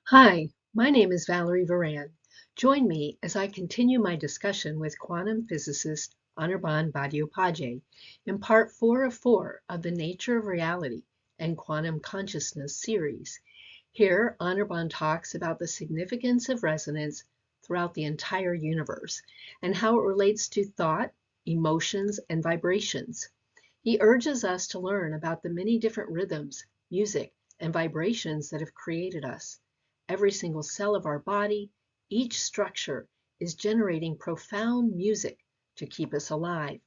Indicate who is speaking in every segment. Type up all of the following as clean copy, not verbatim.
Speaker 1: Hi, my name is Valerie Varan. Join me as I continue my discussion with quantum physicist Anirban Bandyopadhyay in part 4 of 4 of the Nature of Reality and Quantum Consciousness series. Here, Anirban talks about the significance of resonance throughout the entire universe and how it relates to thought, emotions, and vibrations. He urges us to learn about the many different rhythms, music, and vibrations that have created us. Every single cell of our body, each structure is generating profound music to keep us alive.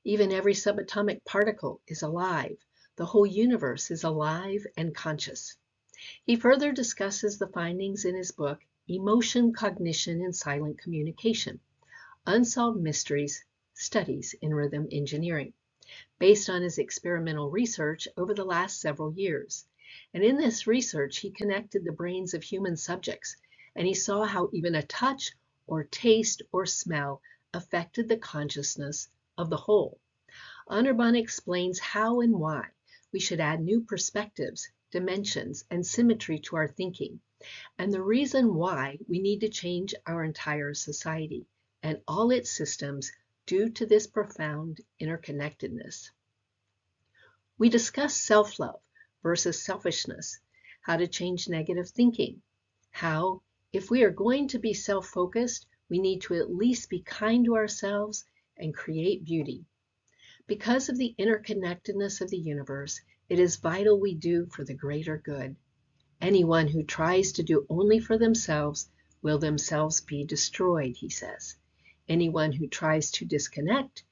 Speaker 1: Even every subatomic particle is alive. The whole universe is alive and conscious. He further discusses the findings in his book, Emotion, Cognition, and Silent Communication: Unsolved Mysteries, Studies in Rhythm Engineering, based on his experimental research over the last several years. And in this research, he connected the brains of human subjects, and he saw how even a touch or taste or smell affected the consciousness of the whole. Anirban explains how and why we should add new perspectives, dimensions, and symmetry to our thinking, and the reason why we need to change our entire society and all its systems due to this profound interconnectedness. We discuss self-love versus selfishness, how to change negative thinking, how, if we are going to be self-focused, we need to at least be kind to ourselves and create beauty. Because of the interconnectedness of the universe, it is vital we do for the greater good. Anyone who tries to do only for themselves will themselves be destroyed, he says. Anyone who tries to disconnect,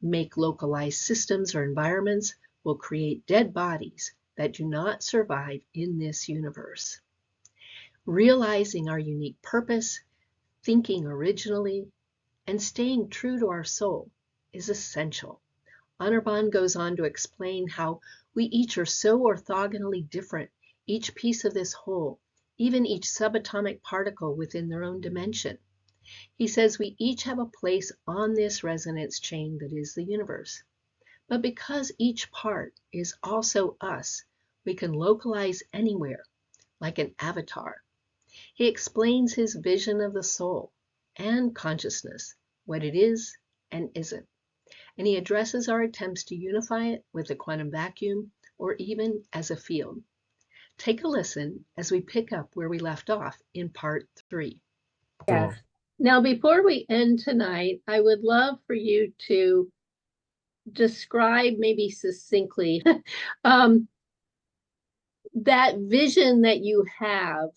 Speaker 1: make localized systems or environments, will create dead bodies that do not survive in this universe. Realizing our unique purpose, thinking originally, and staying true to our soul is essential. Anirban goes on to explain how we each are so orthogonally different, each piece of this whole, even each subatomic particle within their own dimension. He says we each have a place on this resonance chain that is the universe. But because each part is also us, we can localize anywhere, like an avatar. He explains his vision of the soul and consciousness, what it is and isn't. And he addresses our attempts to unify it with the quantum vacuum or even as a field. Take a listen as we pick up where we left off in part 3. Yes. Now, before we end tonight, I would love for you to describe maybe succinctly that vision that you have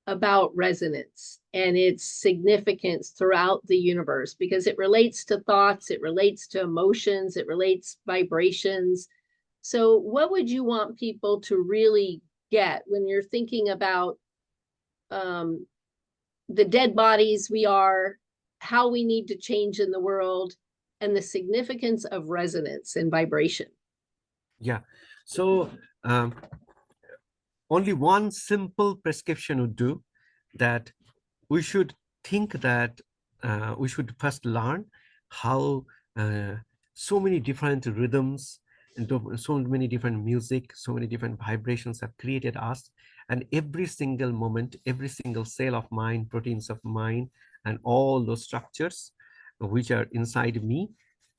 Speaker 1: about resonance and its significance throughout the universe, because it relates to thoughts, it relates to emotions, it relates vibrations. So what would you want people to really get when you're thinking about the dead bodies we are, how we need to change in the world, and the significance of resonance and vibration?
Speaker 2: Yeah. So only one simple prescription would do, that we should think that we should first learn how so many different rhythms and so many different music, so many different vibrations have created us. And every single moment, every single cell of mine, proteins of mine, and all those structures which are inside me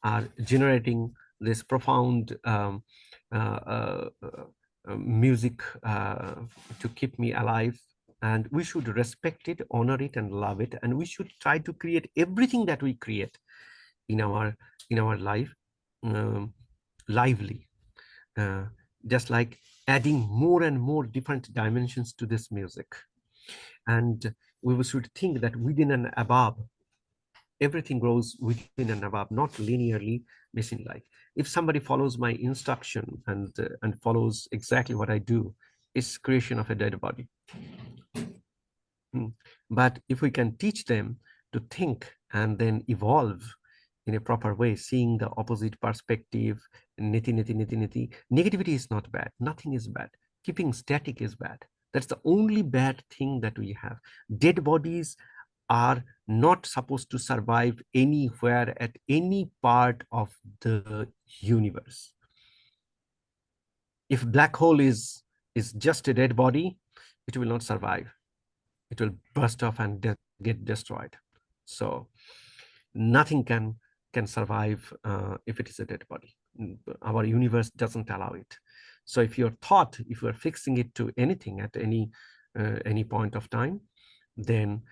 Speaker 2: are generating this profound music to keep me alive. And we should respect it, honor it, and love it. And we should try to create everything that we create in our life lively, just like adding more and more different dimensions to this music. And we should think that within and above, everything grows within and above, not linearly, machine like. If somebody follows my instruction and follows exactly what I do, it's creation of a dead body. But if we can teach them to think and then evolve in a proper way, seeing the opposite perspective, negativity is not bad. Nothing is bad. Keeping static is bad. That's the only bad thing that we have. Dead bodies are not supposed to survive anywhere at any part of the universe. If black hole is just a dead body, it will not survive. It will burst off and get destroyed. So nothing can survive if it is a dead body. Our universe doesn't allow it. So if your thought, if you are fixing it to anything at any point of time, then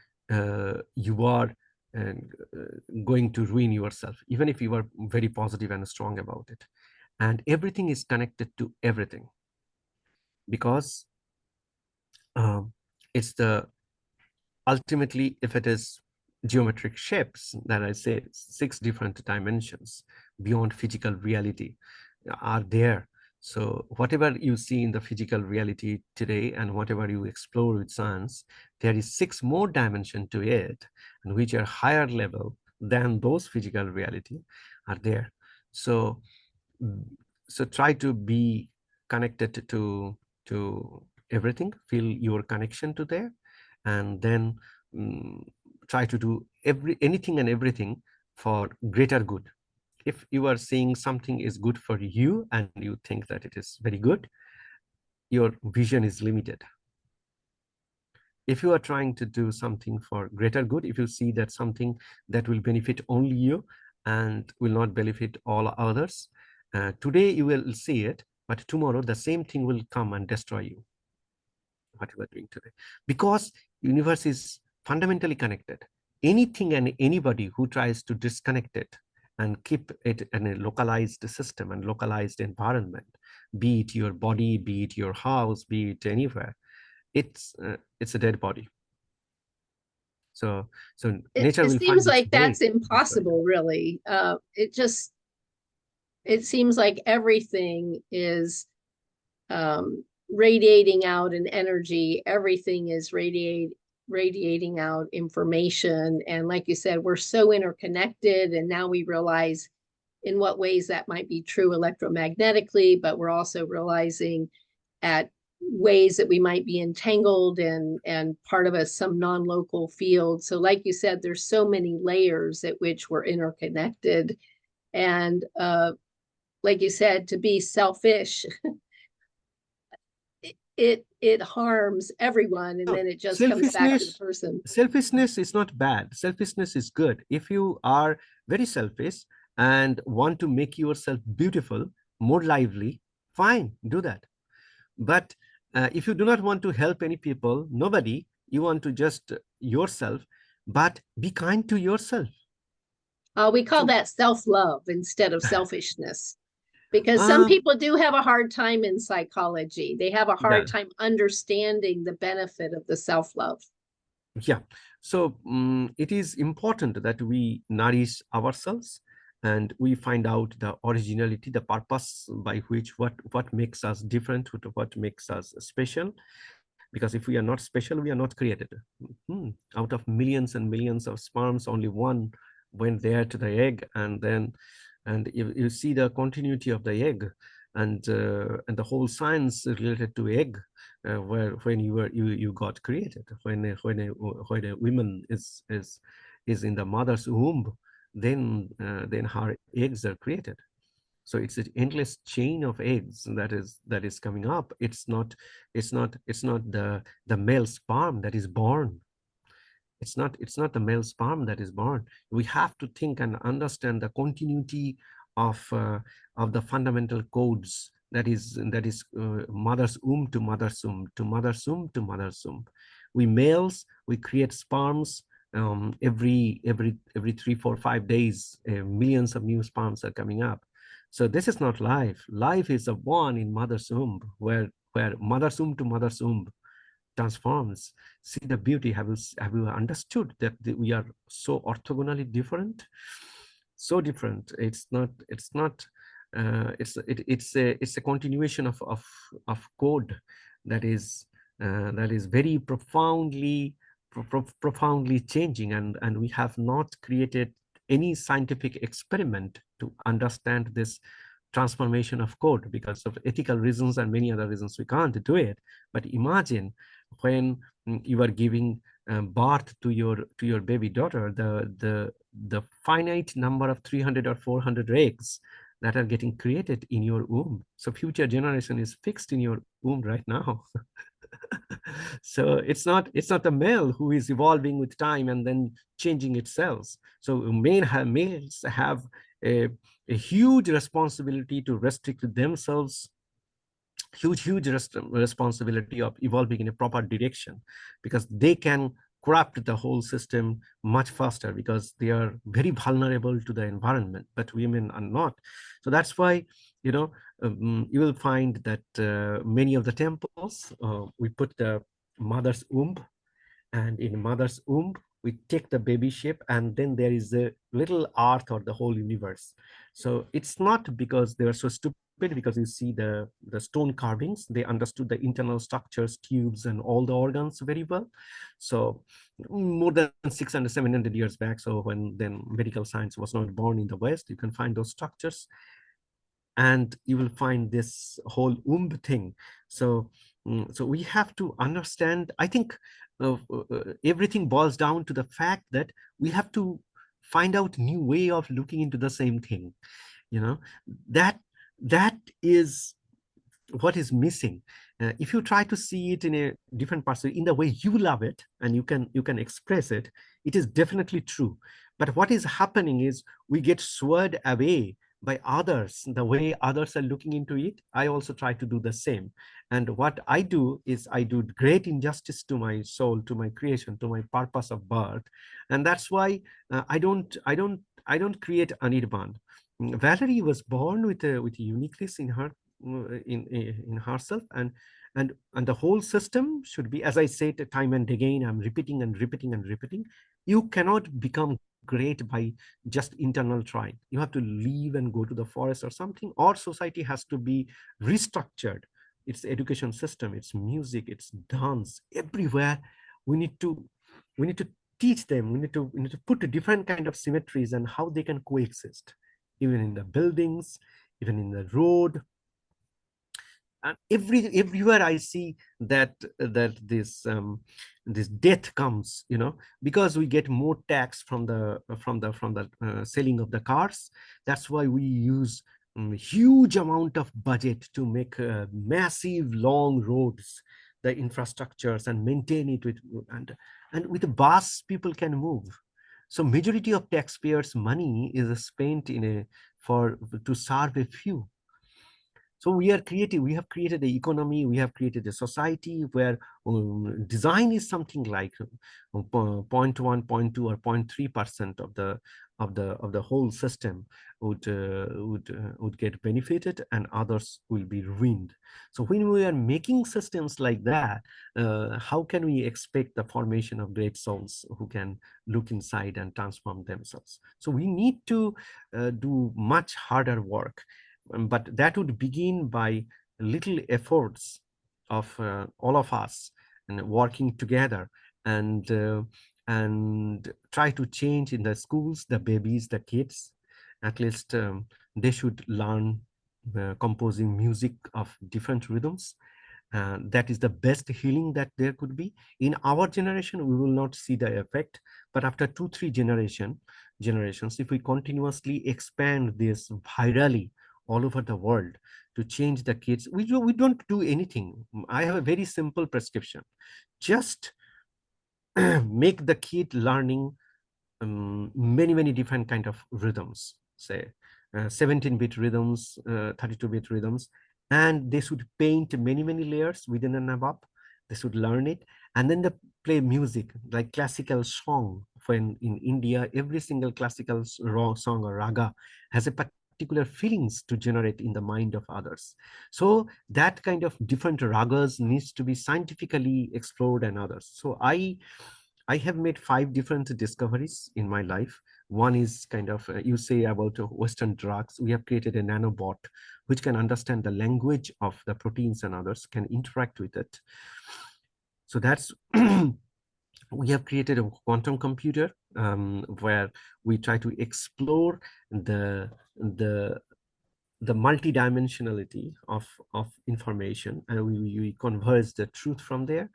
Speaker 2: you are uh, going to ruin yourself, even if you are very positive and strong about it. And everything is connected to everything, because um, it's the ultimately, if it is geometric shapes that I say, 6 different dimensions beyond physical reality are there. So whatever you see in the physical reality today and whatever you explore with science, there is 6 more dimension to it, and which are higher level than those physical reality are there. So so try to be connected to everything, feel your connection to there, and then try to do anything and everything for greater good. If you are seeing something is good for you and you think that it is very good, your vision is limited. If you are trying to do something for greater good, if you see that something that will benefit only you and will not benefit all others, today you will see it, but tomorrow the same thing will come and destroy you, what you are doing today. Because universe is fundamentally connected. Anything and anybody who tries to disconnect it and keep it in a localized system and localized environment, be it your body, be it your house, be it anywhere, it's a dead body. So nature
Speaker 1: It
Speaker 2: will find
Speaker 1: seems
Speaker 2: its
Speaker 1: like
Speaker 2: way
Speaker 1: that's
Speaker 2: to destroy them.
Speaker 1: impossible, really. It seems like everything is radiating out an energy. Everything is radiating out information. And like you said, we're so interconnected. And now we realize in what ways that might be true electromagnetically, but we're also realizing at ways that we might be entangled and part of some non-local field. So like you said, there's so many layers at which we're interconnected. And like you said, to be selfish, it harms everyone, and
Speaker 2: No,
Speaker 1: then it just comes back to the person.
Speaker 2: selfishness is not bad. Selfishness is good. If you are very selfish and want to make yourself beautiful, more lively, fine, do that. But if you do not want to help any people, nobody, you want to just yourself, but be kind to yourself.
Speaker 1: We call
Speaker 2: So,
Speaker 1: that self-love instead of selfishness, because some
Speaker 2: um,
Speaker 1: people do have a hard time in psychology. They have a
Speaker 2: yeah,
Speaker 1: hard time understanding the benefit of the self-love.
Speaker 2: yeah. So it is important that we nourish ourselves and we find out the originality, the purpose by which what makes us different, what makes us special. Because if we are not special, we are not created. Out of millions and millions of sperms, only one went there to the egg, and then you see the continuity of the egg, and the whole science related to egg, where when you got created, when a woman is in the mother's womb, then her eggs are created. So it's an endless chain of eggs that is coming up. It's not the male sperm that is born. It's not the male sperm that is born. We have to think and understand the continuity of the fundamental codes, that is mother's womb to mother's womb to mother's womb to mother's womb. We males, we create sperms every 3 4 5 days. Millions of new sperms are coming up. So this is not life. Life is a one in mother's womb, where mother's womb to mother's womb transforms. See the beauty. Have you understood that we are so orthogonally different? So different. It's a continuation of code that is very profoundly changing, and we have not created any scientific experiment to understand this transformation of code. Because of ethical reasons and many other reasons we can't do it. But imagine when you are giving birth to your baby daughter, the finite number of 300 or 400 eggs that are getting created in your womb. So future generation is fixed in your womb right now. So it's not a male who is evolving with time and then changing its cells. So males have a, a huge responsibility to restrict themselves, huge responsibility of evolving in a proper direction, because they can corrupt the whole system much faster, because they are very vulnerable to the environment, but women are not. So that's why, you know, you will find that many of the temples, we put the mother's womb, and in mother's womb we take the baby shape, and then there is a little earth or the whole universe. So it's not because they are so stupid, because you see the stone carvings, they understood the internal structures, tubes, and all the organs very well. So more than 600 700 years back, so when then medical science was not born in the West, you can find those structures, and you will find this whole womb thing. So so we have to understand, I think everything boils down to the fact that we have to find out new way of looking into the same thing, you know. That that is what is missing. If you try to see it in a different perspective, in the way you love it, and you can express it, it is definitely true. But what is happening is we get swayed away by others, the way others are looking into it. I also try to do the same, and what I do is I do great injustice to my soul, to my creation, to my purpose of birth. And that's why I don't create Anirban. Valerie was born with a uniqueness in her, in herself, and the whole system should be, as I said time and again, I'm repeating and repeating and repeating, you cannot become great by just internal trying. You have to leave and go to the forest or something, or society has to be restructured. It's education system, it's music, it's dance, everywhere. We need to we need to teach them, we need to put a different kind of symmetries and how they can coexist, even in the buildings, even in the road. And everywhere I see that this death comes, because we get more tax from the selling of the cars. That's why we use huge amount of budget to make massive long roads, the infrastructures, and maintain it with, and with a bus people can move. So majority of taxpayers money is spent in a for to serve a few. So we are creative. We have created an economy. We have created a society where design is something like 0.1, 0.2, or 0.3% of the whole system would get benefited, and others will be ruined. So when we are making systems like that, how can we expect the formation of great souls who can look inside and transform themselves? So we need to do much harder work. But that would begin by little efforts of all of us, and working together, and and try to change in the schools, the babies, the kids. At least they should learn composing music of different rhythms. That is the best healing that there could be. In our generation, we will not see the effect, but after 2 3 generations, if we continuously expand this virally all over the world to change the kids, we don't do anything. I have a very simple prescription: just make the kid learning many different kind of rhythms, say 17-bit rhythms, 32-bit rhythms, and they should paint many layers within and above. They should learn it, and then they play music like classical song. When in India, every single classical song or raga has a particular feelings to generate in the mind of others. So that kind of different ragas needs to be scientifically explored, and others. So I have made 5 different discoveries in my life. One is kind of, you say about Western drugs. We have created a nanobot which can understand the language of the proteins, and others can interact with it. So that's, we have created a quantum computer where we try to explore the the multidimensionality of information, and we converge the truth from there.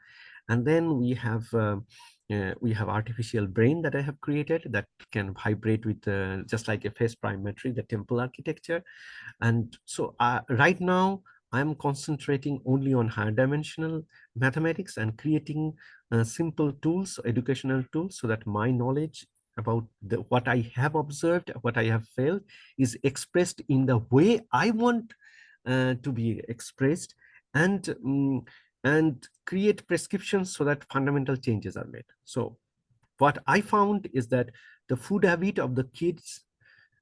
Speaker 2: And then we have artificial brain that I have created that can vibrate with just like a phase prime metric, the temple architecture. And so right now I'm concentrating only on higher dimensional mathematics and creating simple tools, educational tools, so that my knowledge about what I have observed, what I have felt, is expressed in the way I want to be expressed, and and create prescriptions so that fundamental changes are made. So what I found is that the food habit of the kids,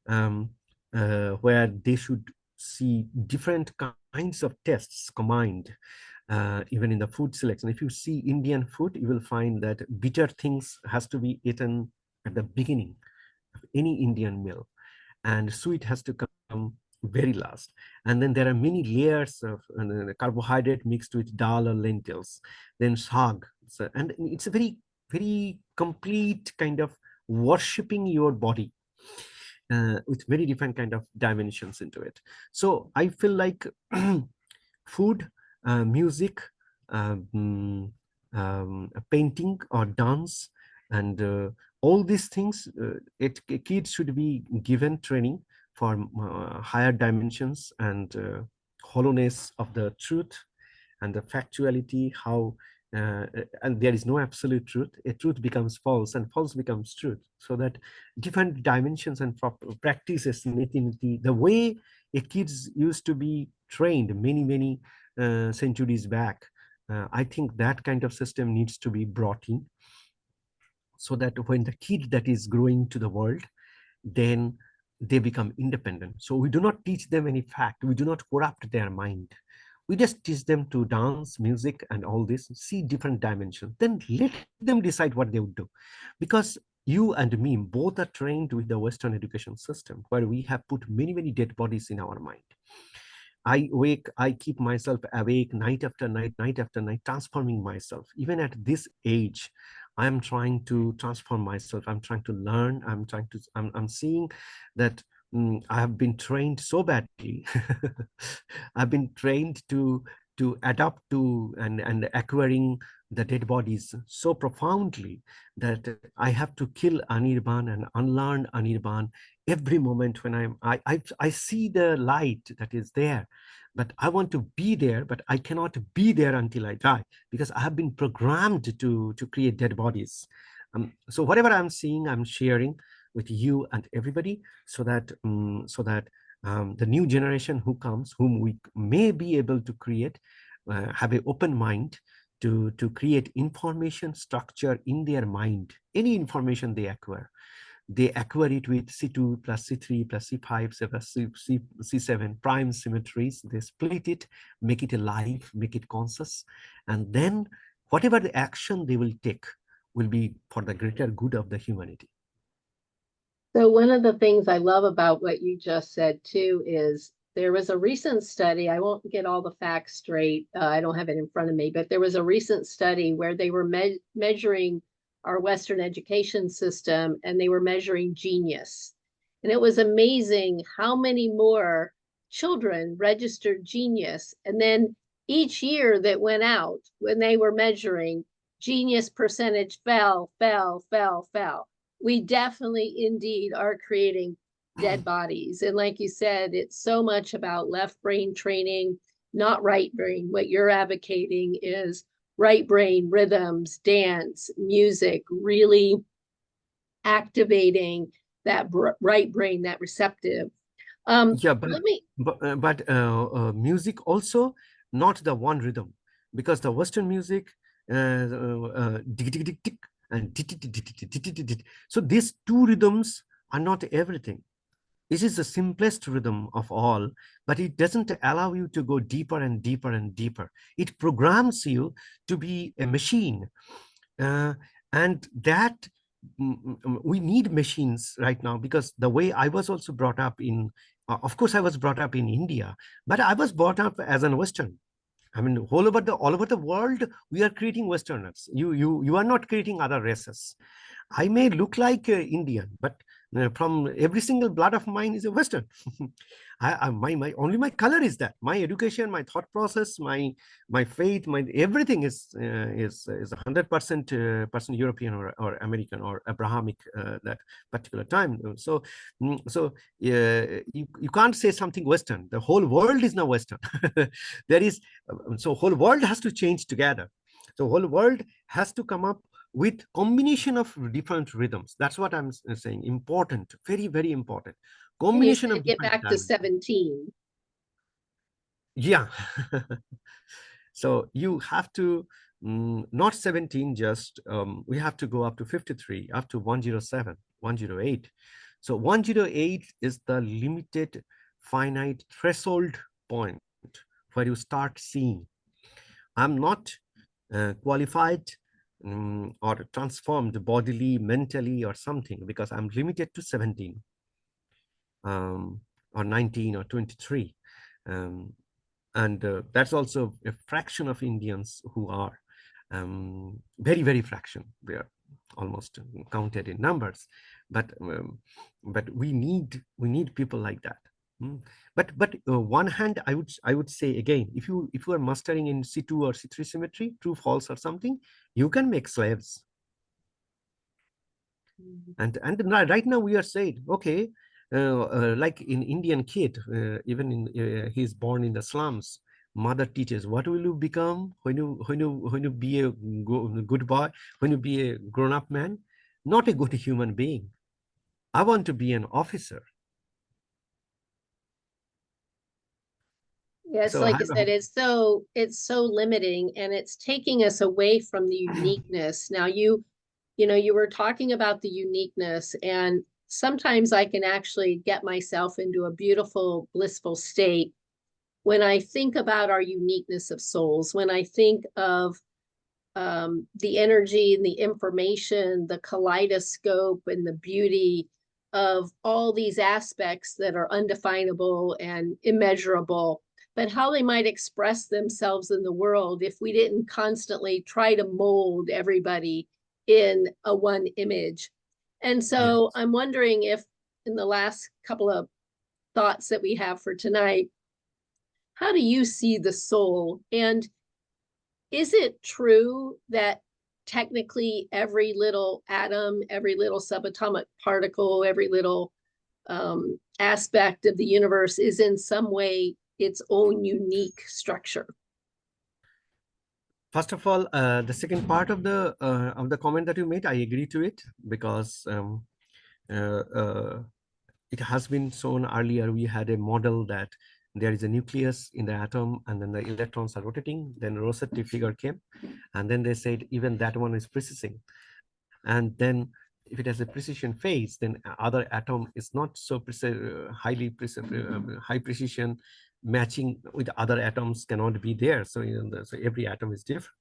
Speaker 2: um, where they should see different kinds of tests combined, even in the food selection. If you see Indian food, you will find that bitter things has to be eaten at the beginning of any Indian meal, and sweet has to come very last. And then there are many layers of carbohydrate mixed with dal or lentils, then shag. So, and it's a very, very complete kind of worshipping your body with very different kind of dimensions into it. So I feel like food, music, um, painting or dance, and all these things, kids should be given training for higher dimensions and hollowness of the truth and the factuality, how and there is no absolute truth. A truth becomes false and false becomes truth, so that different dimensions and practices, the way a kids used to be trained many centuries back. I think that kind of system needs to be brought in, so that when the kid that is growing to the world, then they become independent. So we do not teach them any fact. We do not corrupt their mind. We just teach them to dance, music, and all this, see different dimensions. Then let them decide what they would do. Because you and me both are trained with the Western education system, where we have put many dead bodies in our mind. I keep myself awake night after night after night, transforming myself. Even at this age, I am trying to transform myself. I'm trying to learn. I'm seeing that I have been trained so badly. I've been trained to adapt to and acquiring the dead bodies so profoundly that I have to kill Anirban and unlearn Anirban every moment when I see the light that is there, but I want to be there, but I cannot be there until I die, because I have been programmed to create dead bodies. So whatever I'm seeing, I'm sharing with you and everybody, so that the new generation who comes, whom we may be able to create, have an open mind to create information structure in their mind. Any information they acquire it with C2 plus C3 plus C5 plus C7 prime symmetries. They split it, make it alive, make it conscious, and then whatever the action they will take will be for the greater good of the humanity.
Speaker 1: So one of the things I love about what you just said too is there was a recent study. I won't get all the facts straight. I don't have it in front of me, but there was a recent study where they were measuring our Western education system, and they were measuring genius. And it was amazing how many more children registered genius. And then each year that went out, when they were measuring, genius percentage fell. We definitely indeed are creating dead bodies. And like you said, it's so much about left brain training, not right brain. What you're advocating is right brain rhythms, dance, music, really activating that right brain, that receptive.
Speaker 2: Yeah, but
Speaker 1: Let me.
Speaker 2: music also, not the one rhythm, because the Western music, dig, dig, dig, dig, and dit, dit, dit, dit, dit, dit, dit, dit. So these two rhythms are not everything. This is the simplest rhythm of all, but it doesn't allow you to go deeper and deeper and deeper. It programs you to be a machine. And that we need machines right now, because the way I was also brought up in, of course, I was brought up in India, but I was brought up as an Western. I mean, all over the world, we are creating Westerners. You are not creating other races. I may look like Indian, but from every single blood of mine is a Western. My only my color is that. My education, my thought process, my faith, my everything is 100% person European or American or Abrahamic that particular time. So you can't say something Western. The whole world is now Western. There is so whole world has to change together. So whole world has to come up with combination of different rhythms. That's what I'm saying. Important, very, very important.
Speaker 1: And you
Speaker 2: Combination
Speaker 1: said
Speaker 2: of
Speaker 1: get
Speaker 2: different
Speaker 1: back to
Speaker 2: talents.
Speaker 1: 17.
Speaker 2: Yeah. So you have to, not 17, just we have to go up to 53, up to 107, 108. So 108 is the limited finite threshold point where you start seeing. I'm not qualified or transformed bodily, mentally, or something, because I'm limited to 17 or 19 or 23. And that's also a fraction of Indians who are very, very fraction. We are almost counted in numbers, but we need people like that. But one hand, I would say again, if you are mastering in C2 or C3 symmetry, true, false, or something, you can make slaves. And right now we are saying, okay, like in Indian kid, even in he's born in the slums. Mother teaches, what will you become when you be a good boy, when you be a grown-up man? Not a good human being. I want to be an officer.
Speaker 1: Yeah, it's
Speaker 2: So
Speaker 1: like you said, it's so limiting, and it's taking us away from the uniqueness. Now you were talking about the uniqueness, and sometimes I can actually get myself into a beautiful, blissful state when I think about our uniqueness of souls, when I think of the energy and the information, the kaleidoscope and the beauty of all these aspects that are undefinable and immeasurable, but how they might express themselves in the world if we didn't constantly try to mold everybody in a one image. And
Speaker 2: yes.
Speaker 1: so I'm wondering if, in the last couple of thoughts that we have for tonight, how do you see the soul? And is it true that technically every little atom, every little subatomic particle, every little aspect of the universe is in some way its own unique structure?
Speaker 2: First of all, the second part of the comment that you made, I agree to it, because uh, uh, it has been shown earlier. We had a model that there is a nucleus in the atom, and then the electrons are rotating. Then Rossetti figure came, and then they said even that one is precessing. And then if it has a precision phase, then other atom is not so high precision. Matching with other atoms cannot be there. So, so every atom is different.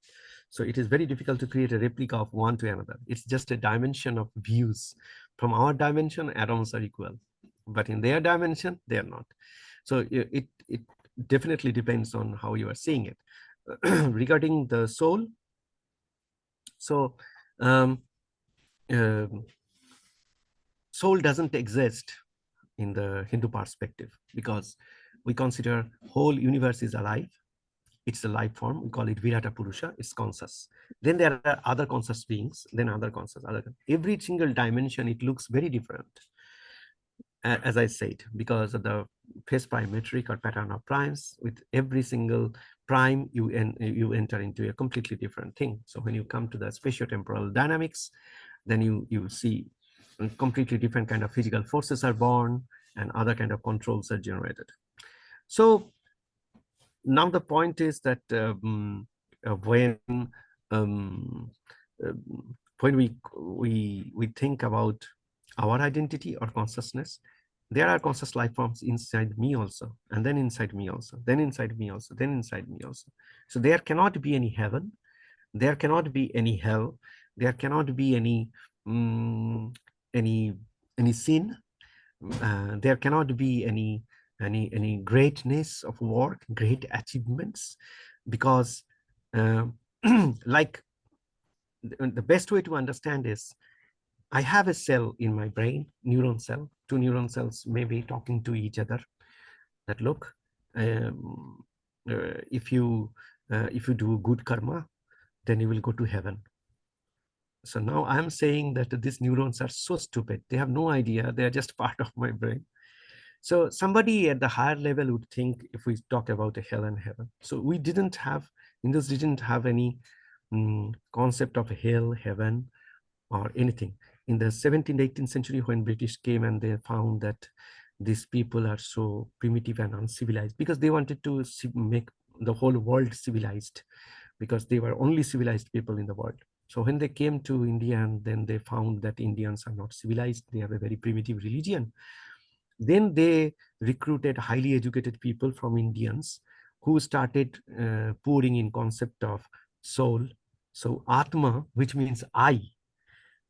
Speaker 2: So it is very difficult to create a replica of one to another. It's just a dimension of views. From our dimension, atoms are equal, but in their dimension, they are not. So it definitely depends on how you are seeing it. Regarding the soul, so soul doesn't exist in the Hindu perspective, because we consider whole universe is alive. It's a life form. We call it Virata Purusha. It's conscious. Then there are other conscious beings, then other conscious, every single dimension, it looks very different. As I said, because of the phase prime metric or pattern of primes, with every single prime, you enter into a completely different thing. So when you come to the spatiotemporal dynamics, then you see completely different kind of physical forces are born, and other kind of controls are generated. So now the point is that um, when we think about our identity or consciousness, there are conscious life forms inside me also, and then inside me also, then inside me also, then inside me also. So there cannot be any heaven, there cannot be any hell, there cannot be um, any sin, there cannot be any greatness of work, great achievements, because like the best way to understand is I have a cell in my brain, neuron cell, two neuron cells may be talking to each other that look, um, if you do good karma, then you will go to heaven. So now I'm saying that these neurons are so stupid. They have no idea. They are just part of my brain. So somebody at the higher level would think if we talk about a hell and heaven. So we didn't have, Indus didn't have any concept of hell, heaven, or anything. In the 17th, 18th century, when British came and they found that these people are so primitive and uncivilized, because they wanted to make the whole world civilized, because they were only civilized people in the world. So when they came to India and then they found that Indians are not civilized, they have a very primitive religion. Then they recruited highly educated people from Indians who started pouring in concept of soul. So Atma, which means I,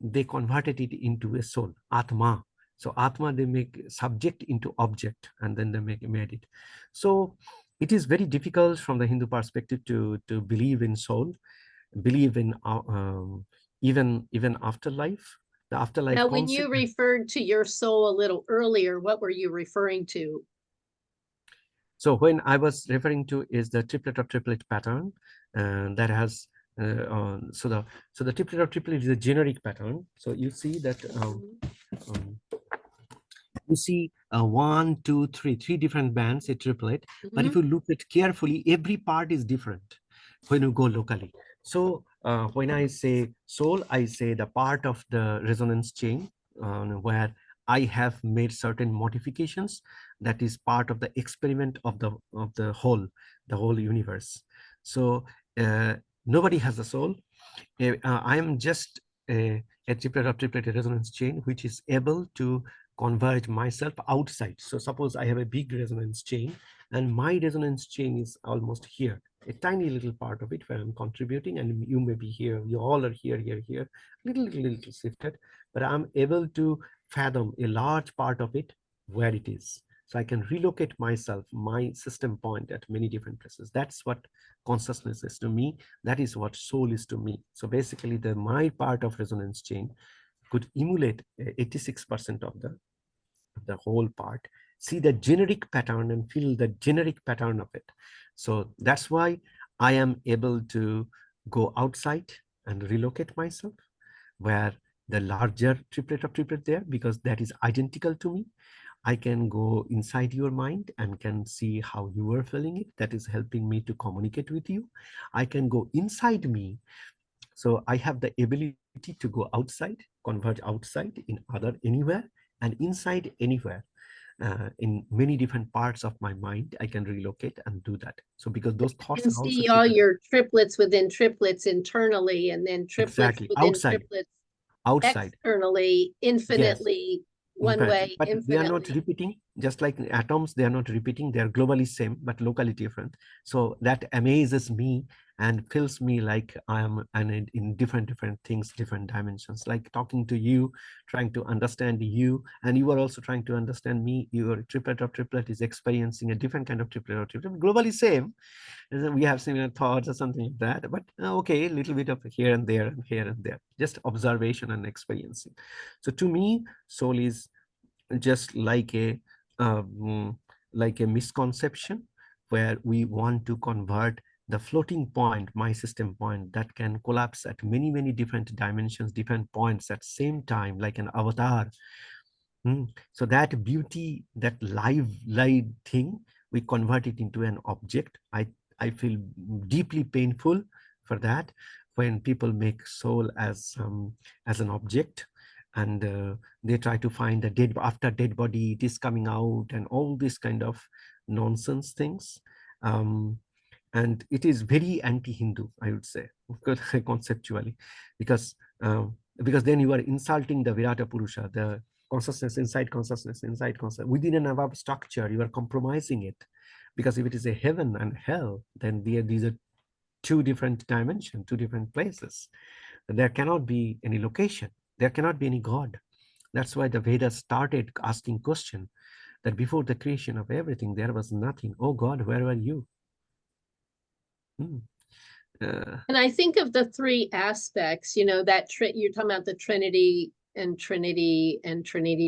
Speaker 2: they converted it into a soul, Atma. So Atma, they make subject into object and then they made it. So it is very difficult from the Hindu perspective to believe in soul, believe in even afterlife. The afterlife
Speaker 1: Now, when you
Speaker 2: concept.
Speaker 1: referred to your soul a little earlier, what were you referring to?
Speaker 2: So when I was referring to is the triplet of triplet pattern that has so the triplet of triplet is a generic pattern. So you see that you see one, two, three different bands, a triplet. But if you look at carefully, every part is different when you go locally. So when I say soul, I say the part of the resonance chain where I have made certain modifications that is part of the experiment of the whole universe. So nobody has a soul. I am just a triplet of triplet resonance chain, which is able to converge myself outside. So suppose I have a big resonance chain and my resonance chain is almost here, a tiny little part of it where I'm contributing, and you may be here, you all are here, little shifted, but I'm able to fathom a large part of it where it is. So I can relocate myself, my system point at many different places. That's what consciousness is to me. That is what soul is to me. So basically my part of resonance chain could emulate 86% of the whole part, see the generic pattern and feel the generic pattern of it. So that's why I am able to go outside and relocate myself where the larger triplet of triplet there, because that is identical to me. I can go inside your mind and can see how you are feeling it. That is helping me to communicate with you. I can go inside me. So I have the ability to go outside, converge outside in other anywhere and inside anywhere. In many different parts of my mind, I can relocate and do that. So because those
Speaker 1: You
Speaker 2: thoughts
Speaker 1: can
Speaker 2: are also
Speaker 1: see all
Speaker 2: triplet.
Speaker 1: your triplets within triplets internally, and then triplets
Speaker 2: Exactly.
Speaker 1: within
Speaker 2: Outside,
Speaker 1: triplets
Speaker 2: outside.
Speaker 1: externally,
Speaker 2: Yes.
Speaker 1: infinitely, one
Speaker 2: But
Speaker 1: way,
Speaker 2: they are not
Speaker 1: infinitely.
Speaker 2: repeating, just like atoms, they are not repeating, they are globally same, but locally different. So that amazes me and feels me like I am in different things, different dimensions, like talking to you, trying to understand you, and you are also trying to understand me. Your triplet of triplet is experiencing a different kind of triplet of triplet, globally same. We have similar thoughts or something like that, but okay, a little bit of here and there and here and there, just observation and experiencing. So to me, soul is just like a misconception where we want to convert the floating point, my system point, that can collapse at many different dimensions, different points at same time, like an avatar. So that beauty, that live thing, we convert it into an object. I feel deeply painful for that when people make soul as an object, and they try to find a dead after dead body, it is coming out, and all this kind of nonsense things. And it is very anti-Hindu, I would say, conceptually, because then you are insulting the Virata Purusha, the consciousness inside consciousness inside consciousness within an above structure. You are compromising it, because if it is a heaven and hell, then these are two different dimensions, two different places. There cannot be any location, there cannot be any God. That's why the Vedas started asking question that before the creation of everything there was nothing. Oh God, where were you?
Speaker 1: And I think of the three aspects, that you're talking about the Trinity, and Trinity,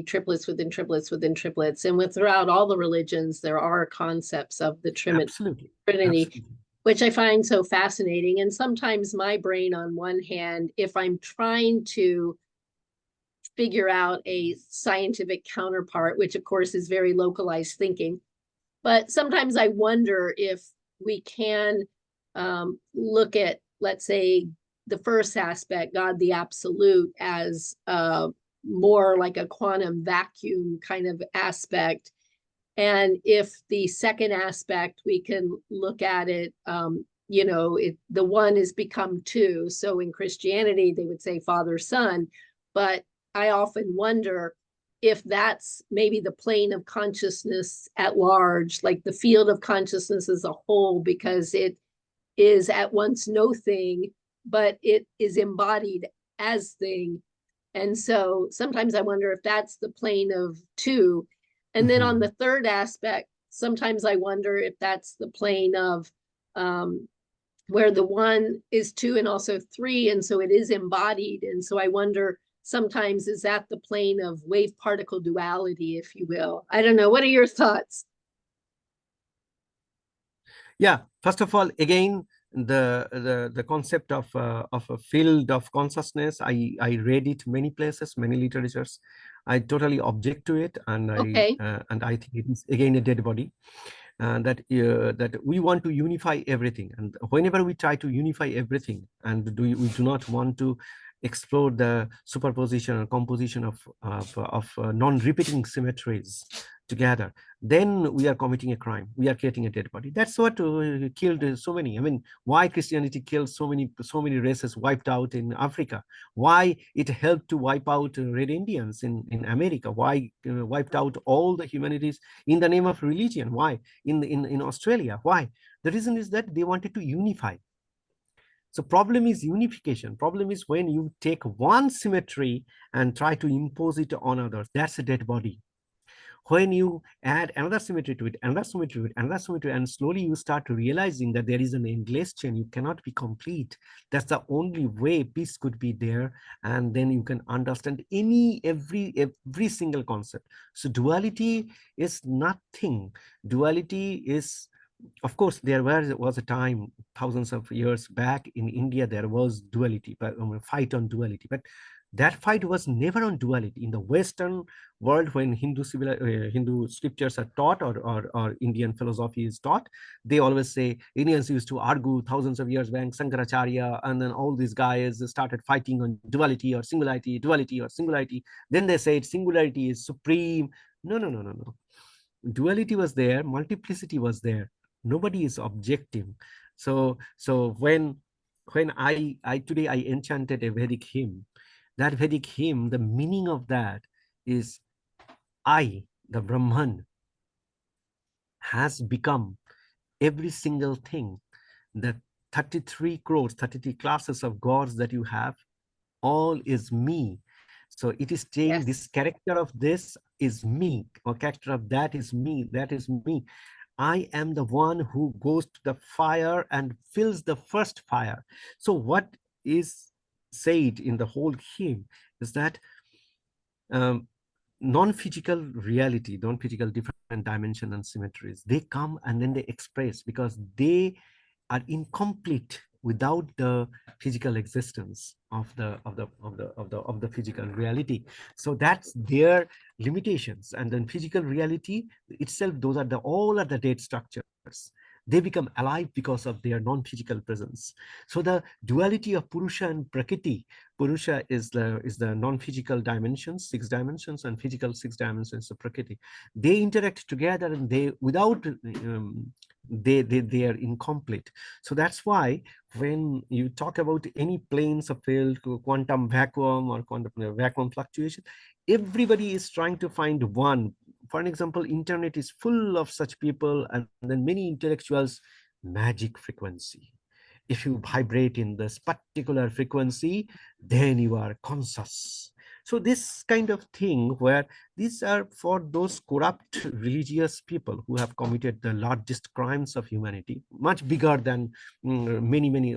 Speaker 1: triplets within triplets within triplets. And throughout all the religions, there are concepts of the
Speaker 2: Absolutely.
Speaker 1: Trinity,
Speaker 2: Absolutely.
Speaker 1: which I find so fascinating. And sometimes my brain, on one hand, if I'm trying to figure out a scientific counterpart, which of course is very localized thinking, but sometimes I wonder if we can look at, let's say, the first aspect, God the Absolute, as more like a quantum vacuum kind of aspect. And if the second aspect, we can look at it, the one has become two. So in Christianity, they would say Father, Son. But I often wonder if that's maybe the plane of consciousness at large, like the field of consciousness as a whole, because it is at once no thing, but it is embodied as thing. And so sometimes I wonder if that's the plane of two. And then on the third aspect, sometimes I wonder if that's the plane of where the one is two and also three. And so it is embodied. And so I wonder sometimes, is that the plane of wave particle duality, if you will? I don't know. What are your thoughts?
Speaker 2: Yeah, first of all, again, the concept of a field of consciousness, I read it many places, many literatures. I totally object to it, and
Speaker 1: Okay.
Speaker 2: I think it is again a dead body. That we want to unify everything, and whenever we try to unify everything, and we do not want to explore the superposition or composition of non-repeating symmetries together, then we are committing a crime. We are creating a dead body. That's what killed so many. I mean, why Christianity killed so many races, wiped out in Africa? Why it helped to wipe out Red Indians in America? Why wiped out all the humanities in the name of religion? Why in Australia? Why? The reason is that they wanted to unify. So problem is unification. Problem is when you take one symmetry and try to impose it on others. That's a dead body. When you add another symmetry to it, another symmetry to it, another symmetry, and slowly you start realizing that there is an endless chain, you cannot be complete. That's the only way peace could be there, and then you can understand every single concept. So duality is nothing. Duality is, of course, there was a time thousands of years back in India, there was duality, but fight on duality, but that fight was never on duality. In the Western world, when Hindu scriptures are taught, or Indian philosophy is taught, they always say Indians used to argue thousands of years back, Shankaracharya, and then all these guys started fighting on duality or singularity, duality or singularity. Then they said singularity is supreme. No, no, no, no, no. Duality was there, multiplicity was there. Nobody is objective. So when I today I enchanted a Vedic hymn. That Vedic hymn, the meaning of that is I, the Brahman, has become every single thing. The 33 crores, 33 classes of gods that you have, all is me. So it is saying
Speaker 1: Yes.
Speaker 2: this character of this is me, or character of that is me, that is me. I am the one who goes to the fire and fills the first fire. So what is said in the whole hymn is that um, non-physical reality, non-physical different dimension and symmetries, they come and then they express, because they are incomplete without the physical existence of the physical reality. So that's their limitations. And then physical reality itself, those are the all are the dead structures. They become alive because of their non-physical presence. So the duality of Purusha and Prakriti, Purusha is the non-physical dimensions, 6 dimensions, and physical 6 dimensions of Prakriti. They interact together, and they without they are incomplete. So that's why when you talk about any planes of field, quantum vacuum or quantum vacuum fluctuation, everybody is trying to find one. For an example, internet is full of such people, and then many intellectuals. Magic frequency. If you vibrate in this particular frequency, then you are conscious. So this kind of thing, where these are for those corrupt religious people who have committed the largest crimes of humanity, much bigger than many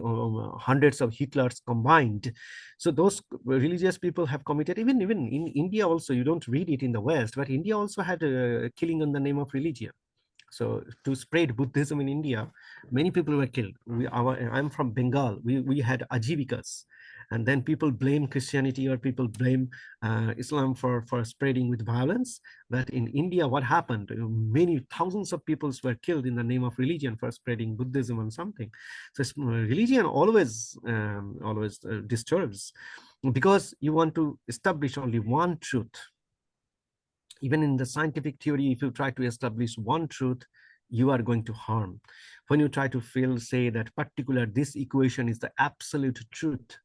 Speaker 2: hundreds of Hitlers combined. So those religious people have committed, even in India also, you don't read it in the West, but India also had a killing in the name of religion. So to spread Buddhism in India, many people were killed. I'm from Bengal. We had ajivikas, and then people blame Christianity or people blame Islam for spreading with violence. But in India, what happened? Many thousands of people were killed in the name of religion for spreading Buddhism and something. So religion always disturbs, because you want to establish only one truth. Even in the scientific theory, if you try to establish one truth, you are going to harm. When you try to say that particular this equation is the absolute truth,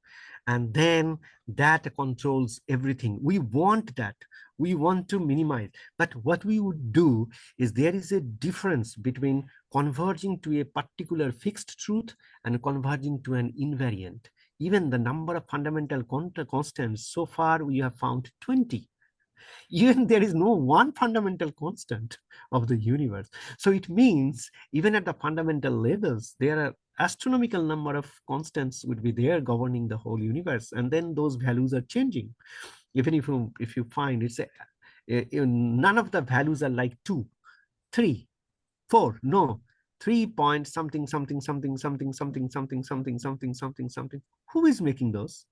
Speaker 2: and then that controls everything, we want that, we want to minimize. But what we would do is, there is a difference between converging to a particular fixed truth and converging to an invariant. Even the number of fundamental constants, so far we have found 20. Even there is no one fundamental constant of the universe. So it means even at the fundamental levels, there are astronomical number of constants would be there governing the whole universe, and then those values are changing. Even if you find none of the values are like 2, 3, 4, no, 3 point something something something something something something something something something something. Who is making those?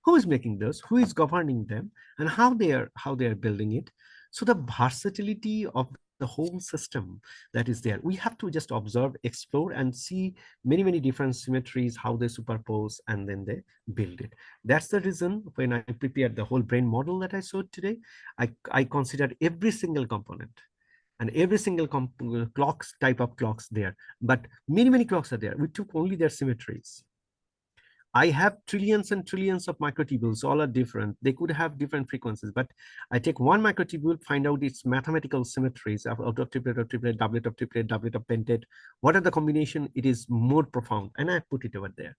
Speaker 2: Who is making those? Who is governing them? And how they are building it? So the versatility of the whole system that is there, we have to just observe, explore, and see many different symmetries, how they superpose, and then they build it. That's the reason when I prepared the whole brain model that I showed today, I considered every single component and every single clocks, type of clocks there. But many clocks are there. We took only their symmetries. I have trillions and trillions of microtubules, all are different. They could have different frequencies, but I take one microtubule, find out its mathematical symmetries out of triplet, doublet of triplet, doublet of pentet. What are the combination? It is more profound, and I put it over there.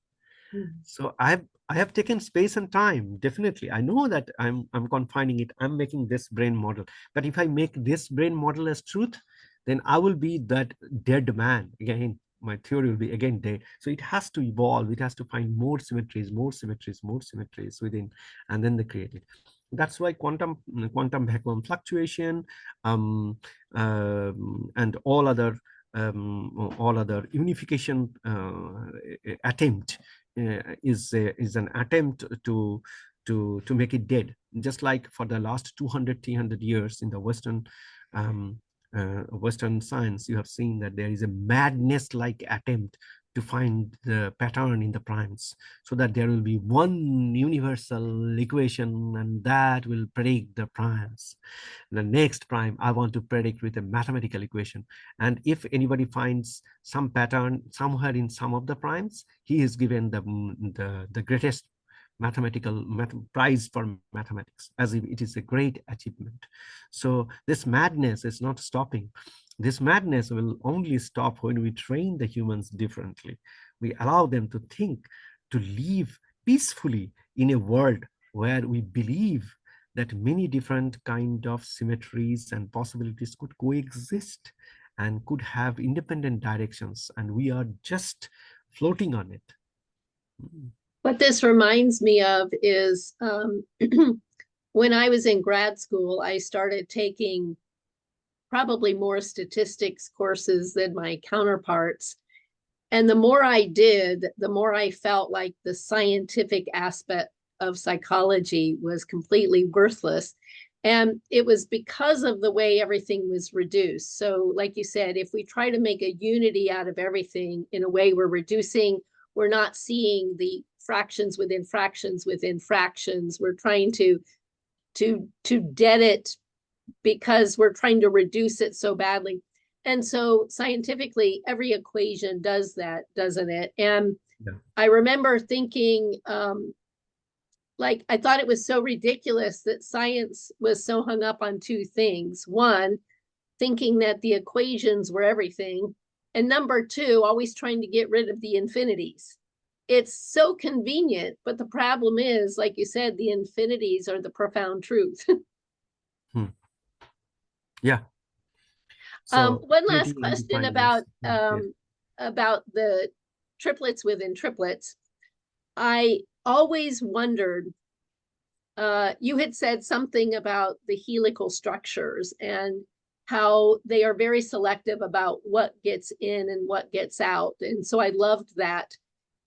Speaker 2: So I have taken space and time. Definitely, I know that I'm confining it. I'm making this brain model, but if I make this brain model as truth, then I will be that dead man again. My theory will be again dead. So it has to evolve. It has to find more symmetries, more symmetries, more symmetries within, and then they create it. That's why quantum vacuum fluctuation, and all other unification attempt is an attempt to make it dead. Just like for the last 200, 300 years in the Western science, you have seen that there is a madness-like attempt to find the pattern in the primes, so that there will be one universal equation and that will predict the primes. The next prime I want to predict with a mathematical equation, and if anybody finds some pattern somewhere in some of the primes, he is given the greatest mathematical prize for mathematics, as if it is a great achievement. So this madness is not stopping. This madness will only stop when we train the humans differently. We allow them to think, to live peacefully in a world where we believe that many different kind of symmetries and possibilities could coexist and could have independent directions, and we are just floating on it.
Speaker 3: What this reminds me of is when I was in grad school, I started taking probably more statistics courses than my counterparts. And the more I did, the more I felt like the scientific aspect of psychology was completely worthless. And it was because of the way everything was reduced. So, like you said, if we try to make a unity out of everything, in a way, we're not seeing the fractions within fractions within fractions. We're trying to dead it because we're trying to reduce it so badly. And so scientifically, every equation does that, doesn't it? And yeah. I remember thinking, like, I thought it was so ridiculous that science was so hung up on two things. One, thinking that the equations were everything. And number two, always trying to get rid of the infinities. it's so convenient, but the problem is, like you said, the infinities are the profound truth.
Speaker 2: Yeah. So
Speaker 3: One last
Speaker 2: unity and
Speaker 3: question
Speaker 2: definedness.
Speaker 3: about the triplets within triplets. I always wondered, you had said something about the helical structures and how they are very selective about what gets in and what gets out. And so I loved that.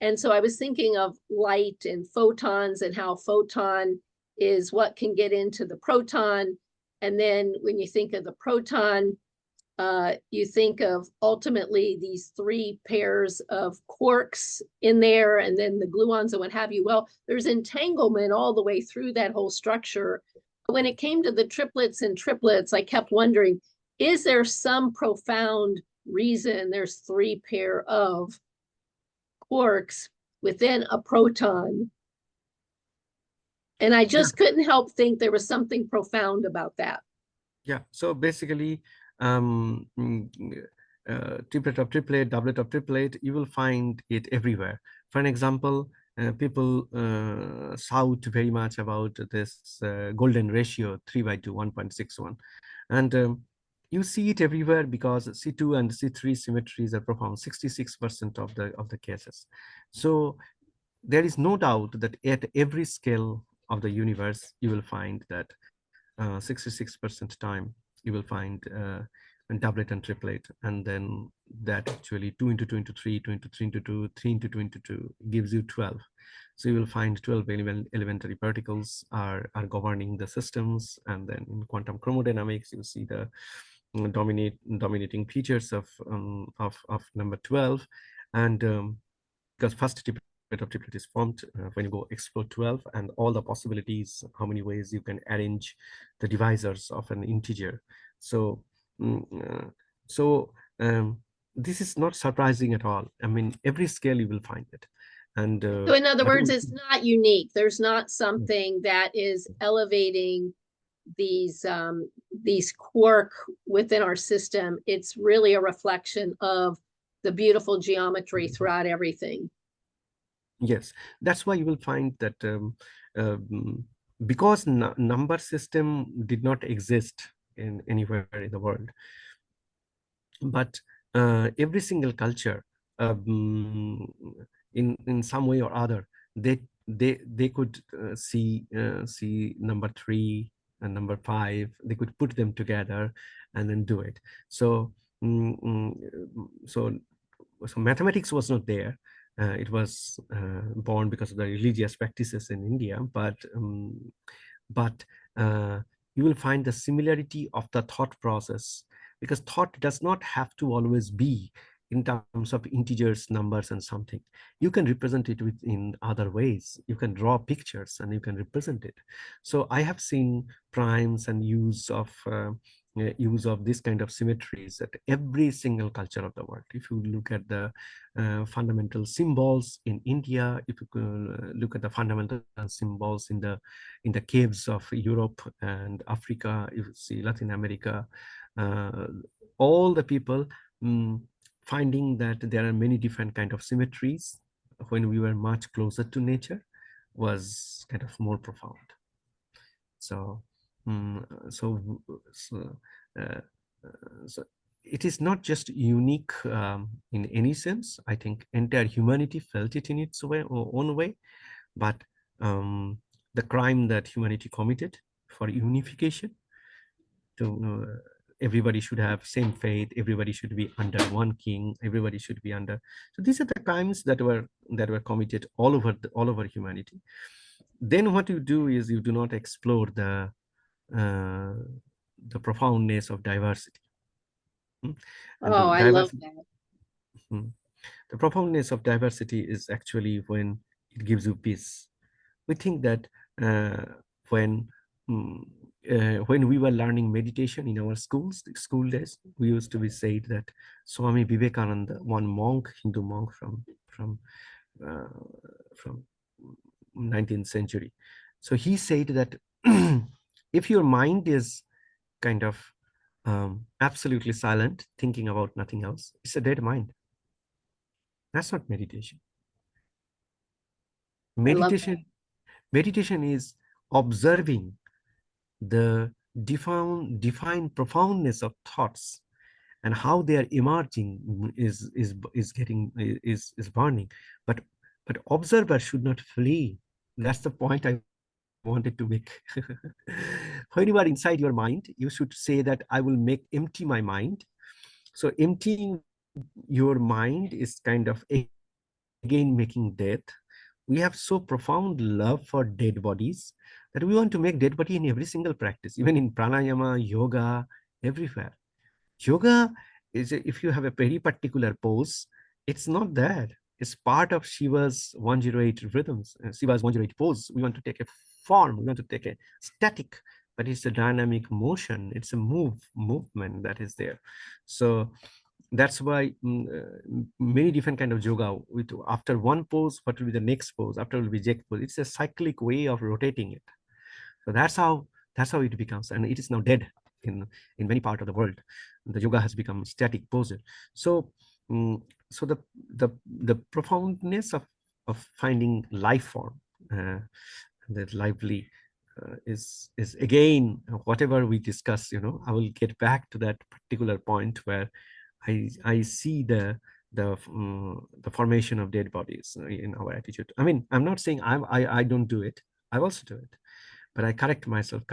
Speaker 3: And so I was thinking of light and photons and how photon is what can get into the proton. And then when you think of the proton, you think of ultimately these three pairs of quarks in there, and then the gluons and what have you. Well, there's entanglement all the way through that whole structure. When it came to the triplets and triplets, I kept wondering, is there some profound reason there's three pair of quarks within a proton? And I just couldn't help think there was something profound about that.
Speaker 2: Yeah. So basically, triplet of triplet, doublet of triplet, you will find it everywhere. For an example, people shout very much about this golden ratio 3/2, 1.61. And you see it everywhere because C2 and C3 symmetries are performed 66% of the cases. So there is no doubt that at every scale of the universe, you will find that 66% time you will find a doublet and triplet, and then that actually 2 into 2 into 3, 2 into 3 into 2, 3 into 2 into 2 gives you 12. So you will find 12 elementary particles are governing the systems. And then in quantum chromodynamics, you see the dominating features of number 12. And because first of triplet is formed when you go explore 12, and all the possibilities, how many ways you can arrange the divisors of an integer. So this is not surprising at all. I mean, every scale you will find it. And
Speaker 3: so in other words, it's not unique. There's not something that is elevating these quark within our system. It's really a reflection of the beautiful geometry throughout everything.
Speaker 2: Yes, that's why you will find that because number system did not exist in anywhere in the world, but every single culture, in some way or other, they could see number 3 and number 5. They could put them together and then do it. So so mathematics was not there. It was born because of the religious practices in India, but you will find the similarity of the thought process, because thought does not have to always be in terms of integers, numbers, and something. You can represent it in other ways. You can draw pictures and you can represent it. So I have seen primes and use of this kind of symmetries at every single culture of the world. If you look at the fundamental symbols in India, if you look at the fundamental symbols in the caves of Europe and Africa, you see Latin America, all the people finding that there are many different kind of symmetries when we were much closer to nature was kind of more profound. So it is not just unique in any sense. I think entire humanity felt it in its own way, but the crime that humanity committed for unification, to everybody should have same faith, everybody should be under one king, everybody should be under. So these are the crimes that were committed all over humanity. Then what you do is you do not explore the profoundness of diversity. And
Speaker 3: I love that.
Speaker 2: The profoundness of diversity is actually when it gives you peace. We think that when we were learning meditation in our school days, we used to be said that Swami Vivekananda, one monk, Hindu monk from 19th century. So he said that if your mind is kind of absolutely silent, thinking about nothing else, it's a dead mind. That's not meditation.
Speaker 3: I love
Speaker 2: Meditation is observing the defined profoundness of thoughts and how they are emerging is burning. But observer should not flee. That's the point I wanted to make. When you are inside your mind, you should say that I will make empty my mind. So emptying your mind is kind of again making death. We have so profound love for dead bodies that we want to make dead body in every single practice, even in pranayama, yoga, everywhere. Yoga is, if you have a very particular pose, it's not there. It's part of Shiva's 108 rhythms, Shiva's 108 pose. We want to take a form, we want to take a static, but it's a dynamic motion. It's a movement that is there. So that's why many different kind of yoga with after one pose, what will be the next pose, after will be Jek pose. It's a cyclic way of rotating it. So that's how it becomes, and it is now dead in many part of the world. The yoga has become static pose. So so the profoundness of finding life form, that lively, is again whatever we discuss. I will get back to that particular point where I see the formation of dead bodies in our attitude. I mean, I'm not saying I don't do it. I also do it, but I correct myself.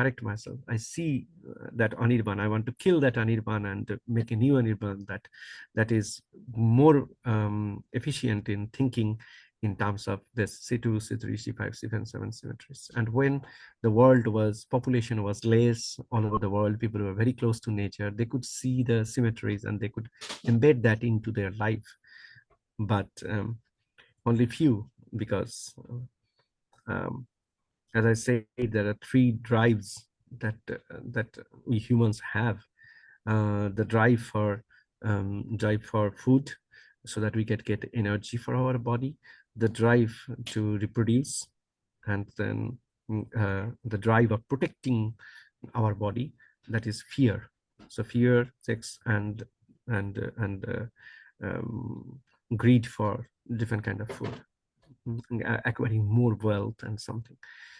Speaker 2: I see that Anirban. I want to kill that Anirban and make a new Anirban that is more efficient in thinking in terms of this C2, C3, C5, C7, 7 symmetries. And when the population was less all over the world, people were very close to nature, they could see the symmetries and they could embed that into their life. But only few, because as I say, there are three drives that we humans have. The drive for food, so that we get energy for our body, the drive to reproduce, and then the drive of protecting our body, that is fear. So fear, sex, and greed for different kind of food, acquiring more wealth and something.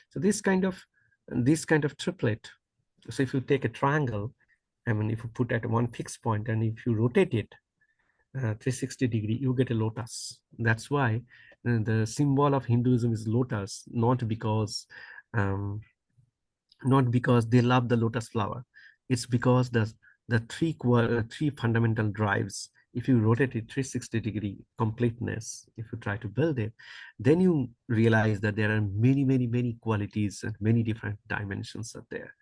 Speaker 2: So this kind of triplet. So if you take a triangle, I mean, if you put at one fixed point and if you rotate it 360 degree, you get a lotus. That's why the symbol of Hinduism is lotus, not because they love the lotus flower. It's because the three fundamental drives, if you rotate it 360 degree completeness, if you try to build it, then you realize that there are many qualities and many different dimensions are there.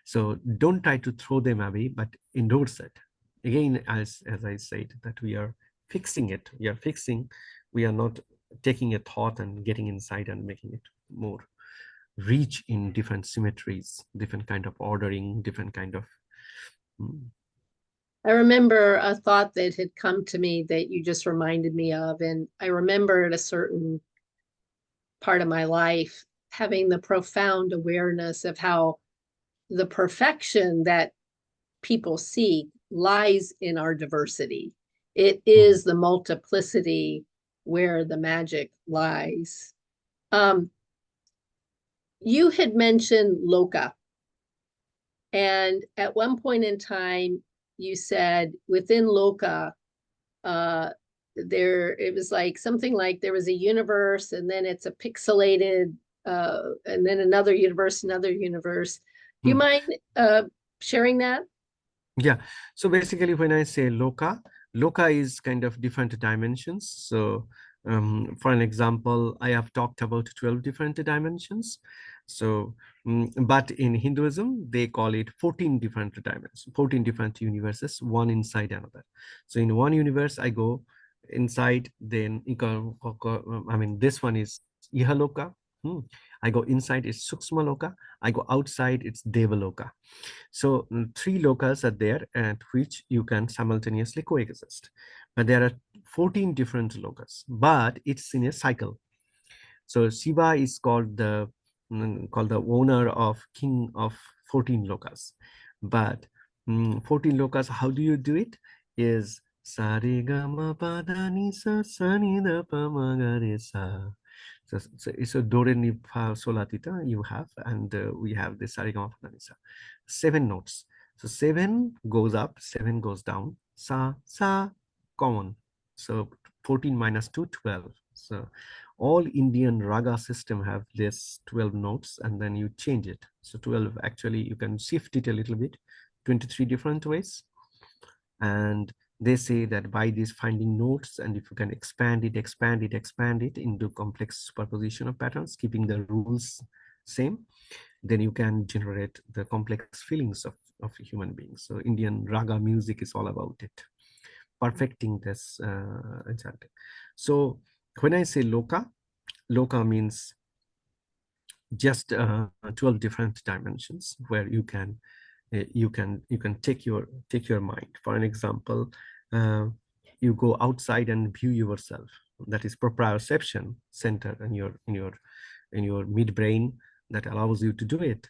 Speaker 2: So don't try to throw them away, but endorse it. Again, as I said, that we are fixing it. We are not taking a thought and getting inside and making it more rich in different symmetries, different kind of ordering, different kind of
Speaker 3: I remember a thought that had come to me that you just reminded me of. And I remember at a certain part of my life having the profound awareness of how the perfection that people seek lies in our diversity. It is the multiplicity where the magic lies. You had mentioned loka. And at one point in time, you said within loka, it was like something like there was a universe, and then it's a pixelated, and then another universe. Do you mind sharing that?
Speaker 2: Yeah. So basically, when I say loka is kind of different dimensions. So for an example, I have talked about 12 different dimensions. So, but in Hinduism, they call it 14 different dimensions, 14 different universes, one inside another. So in one universe, I go inside, then I mean, this one is Ihaloka. I go inside, it's Suksma Loka. I go outside, it's Devaloka. So three lokas are there at which you can simultaneously coexist. But there are 14 different lokas, but it's in a cycle. So Shiva is called the owner of king of 14 lokas. But 14 lokas, how do you do it? Is Sare Gama Pada Nisa Sani Da Pa Ma Ga Re Sa. So it's a do re mi fa sol la ti ta you have, and we have the sa re ga ma pa dha ni sa. 7 notes. So 7 goes up, 7 goes down. Sa sa common. So 14 minus 2, 12. So all Indian raga system have this 12 notes, and then you change it. So 12 actually you can shift it a little bit, 23 different ways. And they say that by these finding notes, and if you can expand it into complex superposition of patterns, keeping the rules same, then you can generate the complex feelings of human beings. So Indian raga music is all about it, perfecting this chanting. So when I say loka, loka means just 12 different dimensions where you can take your mind. For an example, you go outside and view yourself. That is proprioception center in your midbrain that allows you to do it.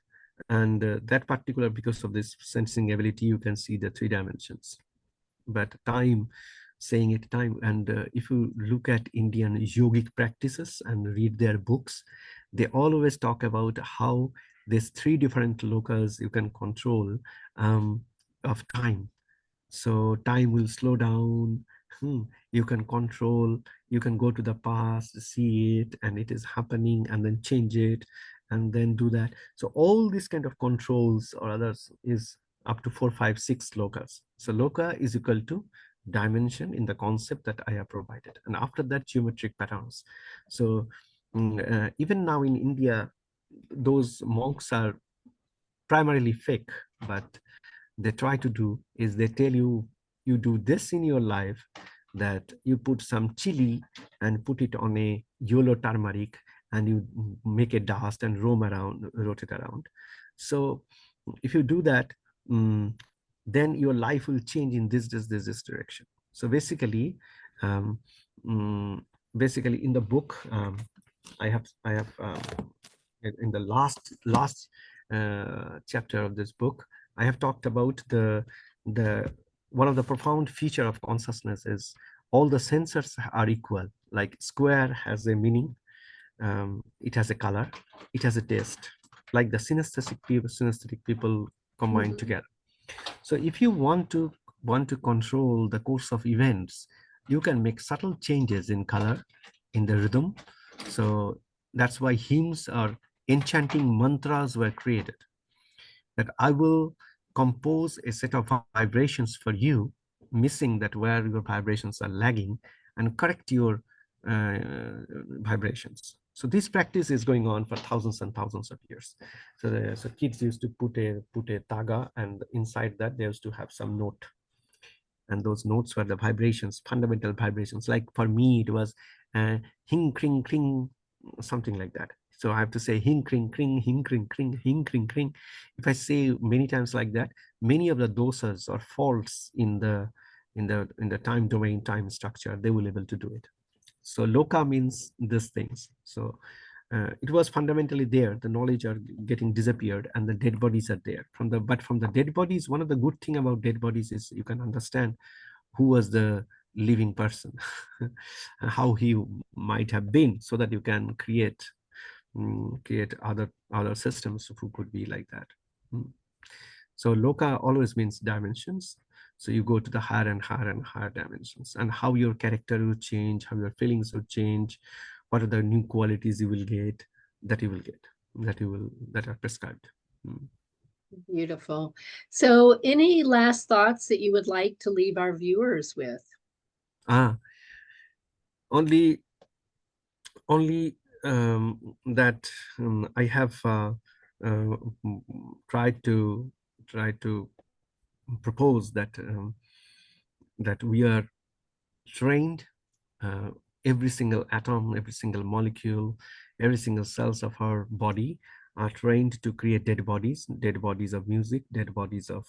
Speaker 2: And that particular, because of this sensing ability, you can see the 3 dimensions. But saying it time, and if you look at Indian yogic practices and read their books, they always talk about how there's 3 different lokas you can control of time. So time will slow down. You can control, you can go to the past, see it, and it is happening, and then change it, and then do that. So all these kind of controls or others is up to 4, 5, 6 lokas. So loka is equal to dimension in the concept that I have provided. And after that, geometric patterns. So even now in India, those monks are primarily fake, but they try to do is they tell you, you do this in your life, that you put some chili and put it on a yellow turmeric, and you make a dust and rotate around. So if you do that, then your life will change in this direction. So basically, basically in the book, I have in the last chapter of this book, I have talked about the one of the profound feature of consciousness is all the sensors are equal. Like square has a meaning, it has a color, it has a taste. Like the synesthetic people combined together. So if you want to control the course of events, you can make subtle changes in color, in the rhythm. So that's why hymns or enchanting mantras were created. That I will compose a set of vibrations for you, missing that where your vibrations are lagging, and correct your vibrations. So this practice is going on for thousands and thousands of years. So kids used to put a taga, and inside that they used to have some note. And those notes were the vibrations, fundamental vibrations. Like for me, it was hing, kring, kring, something like that. So I have to say hing, kring, kring, hing, kring, kring, hing, kring, kring. If I say many times like that, many of the dosas or faults in the time domain, time structure, they will be able to do it. So loka means these things. So it was fundamentally there. The knowledge are getting disappeared, and the dead bodies are there. From the dead bodies, one of the good thing about dead bodies is you can understand who was the living person, and how he might have been, so that you can create other systems who could be like that. So loka always means dimensions. So you go to the higher and higher and higher dimensions, and how your character will change, how your feelings will change, what are the new qualities you will get, that are prescribed.
Speaker 3: Beautiful. So any last thoughts that you would like to leave our viewers with?
Speaker 2: Only that I have tried to propose that that we are trained, every single atom, every single molecule, every single cells of our body are trained to create dead bodies of music, dead bodies of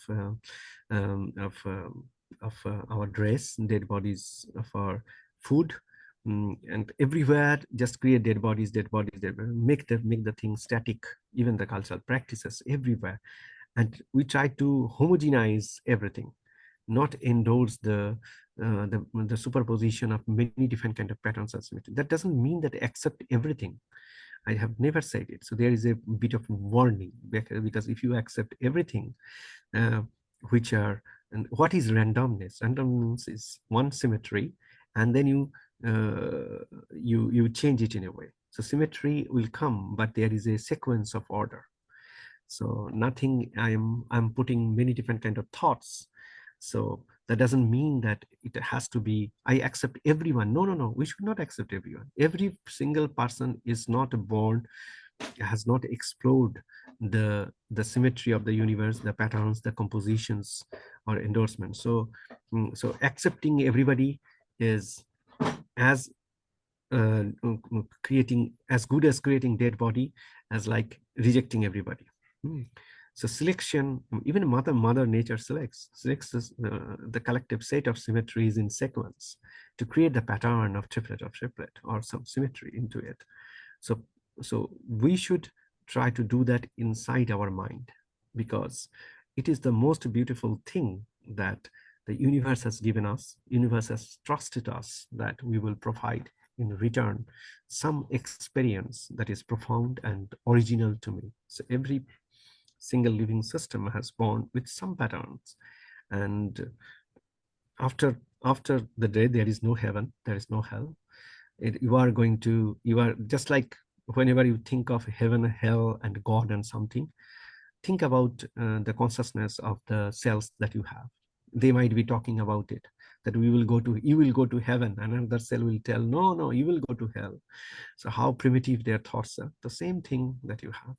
Speaker 2: our dress, dead bodies of our food, and everywhere just create dead bodies, make the thing static. Even the cultural practices everywhere, and we try to homogenize everything. not endorse the superposition of many different kind of patterns of symmetry. That doesn't mean that accept everything. I have never said it. So there is a bit of warning, because if you accept everything, which are, and what is randomness? Randomness is one symmetry, and then you change it in a way. So symmetry will come, but there is a sequence of order. So nothing, I'm putting many different kind of thoughts. So that doesn't mean that it has to be, I accept everyone. No, no, no, we should not accept everyone. Every single person is not born, has not explored the symmetry of the universe, the patterns, the compositions or endorsements. So so accepting everybody is as creating, as good as creating dead body as like rejecting everybody. So selection, even mother nature selects the collective set of symmetries in sequence to create the pattern of triplet or some symmetry into it. So we should try to do that inside our mind, because it is the most beautiful thing that the universe has given us. Universe has trusted us that we will provide in return some experience that is profound and original to me. So every single living system has born with some patterns, and after the day there is no heaven, there is no hell. You are just like, whenever you think of heaven, hell, and God and something, think about the consciousness of the cells that you have. They might be talking about it, that you will go to heaven, and another cell will tell, no, no, you will go to hell. So how primitive their thoughts are. The same thing that you have.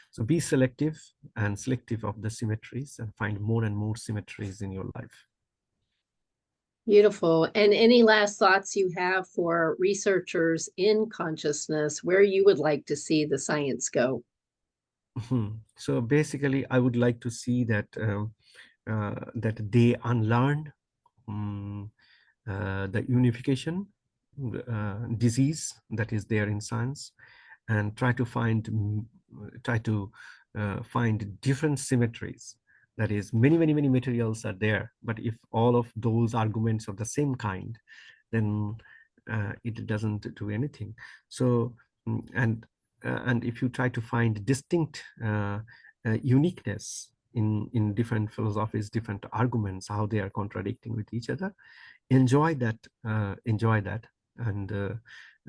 Speaker 2: So be selective of the symmetries, and find more and more symmetries in your life.
Speaker 3: Beautiful. And any last thoughts you have for researchers in consciousness, where you would like to see the science go?
Speaker 2: So basically, I would like to see that that they unlearn the unification disease that is there in science, and try to find different symmetries. That is, many materials are there, but if all of those arguments of the same kind, then it doesn't do anything. So and if you try to find distinct uniqueness in different philosophies, different arguments, how they are contradicting with each other, enjoy that. And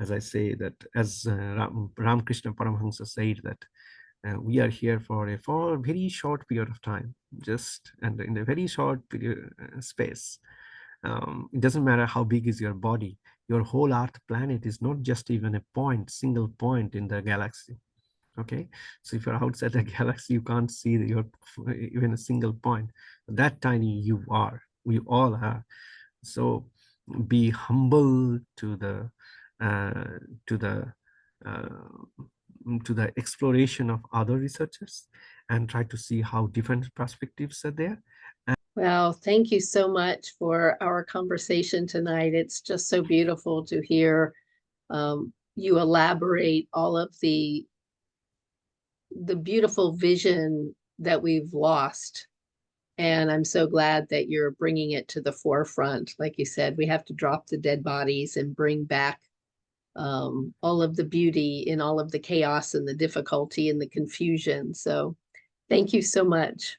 Speaker 2: as I say that, as Ramakrishna Paramahansa said, that we are here for a very short period of time, and in a very short period, space. It doesn't matter how big is your body. Your whole Earth planet is not just even a single point in the galaxy. Okay, so if you're outside the galaxy, you can't see even a single point. That tiny you are. We all are. So be humble to the exploration of other researchers, and try to see how different perspectives are there.
Speaker 3: Well, thank you so much for our conversation tonight. It's just so beautiful to hear you elaborate all of the beautiful vision that we've lost. And I'm so glad that you're bringing it to the forefront. Like you said, we have to drop the dead bodies and bring back all of the beauty in all of the chaos and the difficulty and the confusion. So thank you so much.